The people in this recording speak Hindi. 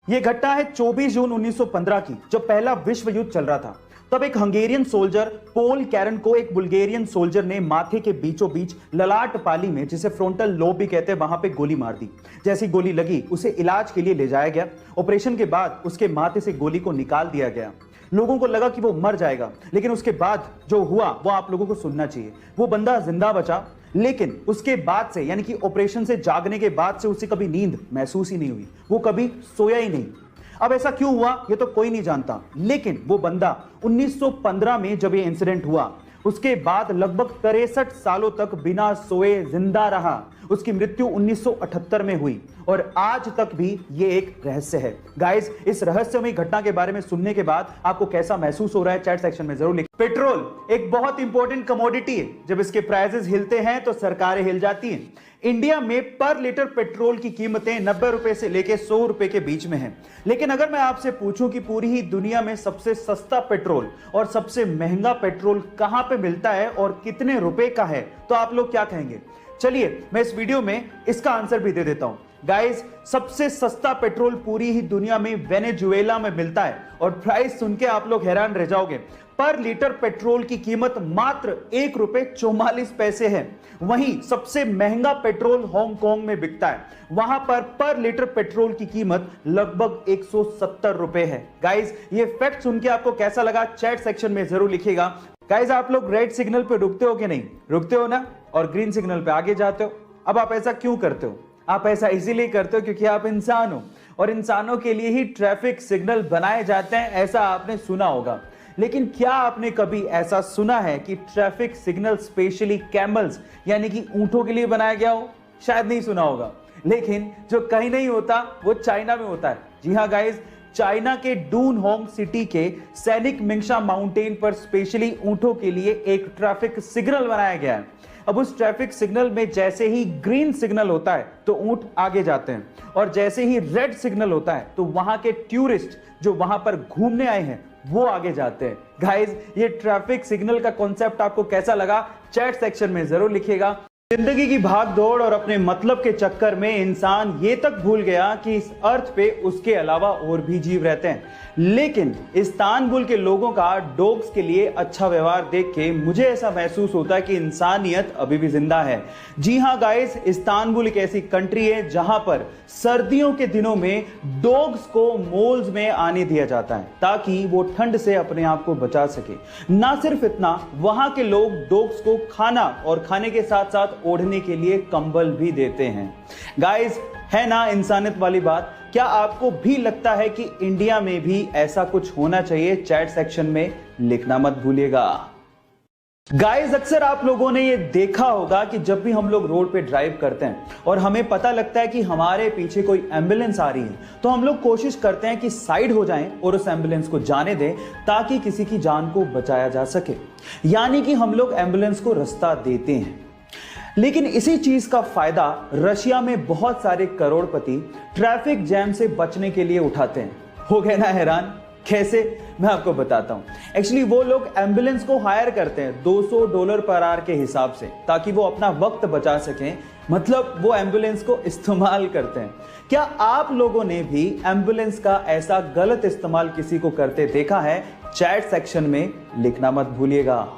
ये घटना है 24 जून 1915 की, जब पहला विश्व युद्ध चल रहा था। तब एक हंगेरियन सोल्जर पोल कैरन को एक बुल्गेरियन सोल्जर ने माथे के बीचों बीच ललाट पाली में, जिसे फ्रंटल लोब भी कहते हैं, वहां पे गोली मार दी। जैसी गोली लगी उसे इलाज के लिए ले जाया गया। ऑपरेशन के बाद उसके माथे से गोली को निकाल दिया गया। लोगों को लगा कि वो मर जाएगा, लेकिन उसके बाद जो हुआ वो आप लोगों को सुनना चाहिए। वो बंदा जिंदा बचा, लेकिन उसके बाद से, यानी कि ऑपरेशन से जागने के बाद से उसे कभी नींद महसूस ही नहीं हुई। वो कभी सोया ही नहीं। अब ऐसा क्यों हुआ ये तो कोई नहीं जानता, लेकिन वो बंदा 1915 में जब ये इंसिडेंट हुआ उसके बाद लगभग 63 सालों तक बिना सोए जिंदा रहा। उसकी मृत्यु 1978 में हुई और आज तक भी ये एक रहस्य है। गाइस, इस रहस्यमयी घटना के बारे में सुनने के बाद आपको कैसा महसूस हो रहा है चैट सेक्शन में जरूर लिखिए। पेट्रोल एक बहुत इंपॉर्टेंट कमोडिटी है। जब इसके प्राइसेस हिलते हैं तो सरकारें हिल जाती हैं। इंडिया में पर लीटर पेट्रोल की कीमतें 90 रुपए से लेकर 100 रुपए के बीच में हैं। लेकिन अगर मैं आपसे पूछूं कि पूरी ही दुनिया में सबसे सस्ता पेट्रोल और सबसे महंगा पेट्रोल कहां पे मिलता है और कितने रुपए का है, तो आप लोग क्या कहेंगे? चलिए मैं इस वीडियो में इसका आंसर भी दे देता हूं। गाइस, सबसे सस्ता पेट्रोल पूरी ही दुनिया में वेनेजुएला में मिलता है और प्राइस सुन के आप लोग हैरान रह जाओगे। पर लीटर पेट्रोल की कीमत मात्र ₹1.44 है। वहीं सबसे महंगा पेट्रोल हांगकांग में बिकता है। वहां पर लीटर पेट्रोल की कीमत लगभग 170 रुपए है। गाइस, ये फैक्ट सुन के आपको कैसा लगा चैट सेक्शन में जरूर लिखिएगा। गाइस, आप लोग रेड सिग्नल पे रुकते हो कि नहीं? रुकते हो ना? और ग्रीन सिग्नल पे आगे जाते हो। अब आप ऐसा क्यों करते हो? आप ऐसा इसीलिए करते हो क्योंकि आप इंसान हो और इंसानों के लिए ही ट्रैफिक सिग्नल बनाए जाते हैं, ऐसा आपने सुना होगा। लेकिन क्या आपने कभी ऐसा सुना है कि ट्रैफिक सिग्नल स्पेशली कैमल्स यानी कि ऊंटों के लिए बनाया गया हो? शायद नहीं सुना होगा। लेकिन जो कहीं नहीं होता वो चाइना में होता है। जी हाँ गाइस, चाइना के डूनहोंग सिटी के सैनिक मिंगशा माउंटेन पर स्पेशली ऊंटों के लिए एक ट्रैफिक सिग्नल बनाया गया है। अब उस ट्रैफिक सिग्नल में जैसे ही ग्रीन सिग्नल होता है तो ऊंट आगे जाते हैं और जैसे ही रेड सिग्नल होता है तो वहां के टूरिस्ट जो वहां पर घूमने आए हैं वो आगे जाते हैं। गाइस, ये ट्रैफिक सिग्नल का कॉन्सेप्ट आपको कैसा लगा चैट सेक्शन में जरूर लिखिएगा। जिंदगी की भाग दौड़ और अपने मतलब के चक्कर में इंसान ये तक भूल गया कि इस अर्थ पे उसके अलावा और भी जीव रहते हैं। लेकिन इस्तांबुल के लोगों का डॉग्स के लिए अच्छा व्यवहार देख के मुझे ऐसा महसूस होता है कि इंसानियत अभी भी जिंदा है। जी हाँ गाइस, इस्तांबुल एक ऐसी कंट्री है जहां पर सर्दियों के दिनों में डॉग्स को मॉल्स में आने दिया जाता है ताकि वो ठंड से अपने आप को बचा सके। ना सिर्फ इतना, वहां के लोग डॉग्स को खाना और खाने के साथ साथ ओढ़ने के लिए कंबल भी देते हैं। गाइस, है ना इंसानियत वाली बात? क्या आपको भी लगता है कि इंडिया में भी ऐसा कुछ होना चाहिए? चैट सेक्शन में लिखना मत भूलिएगा। गाइस, अक्सर आप लोगों ने ये देखा होगा कि जब भी हम लोग रोड पे ड्राइव करते हैं और हमें पता लगता है कि हमारे पीछे कोई एम्बुलेंस आ रही है तो हम लोग कोशिश करते हैं कि साइड हो जाएं और उस एम्बुलेंस को जाने दें ताकि किसी की जान को बचाया जा सके। यानी कि हम लोग एम्बुलेंस को रास्ता देते हैं। लेकिन इसी चीज का फायदा रशिया में बहुत सारे करोड़पति ट्रैफिक जैम से बचने के लिए उठाते हैं। हो गए ना हैरान? कैसे? मैं आपको बताता हूं। एक्चुअली वो लोग एम्बुलेंस को हायर करते हैं $200 पर आवर के हिसाब से ताकि वो अपना वक्त बचा सकें। मतलब वो एम्बुलेंस को इस्तेमाल करते हैं। क्या आप लोगों ने भी एम्बुलेंस का ऐसा गलत इस्तेमाल किसी को करते देखा है? चैट सेक्शन में लिखना मत भूलिएगा।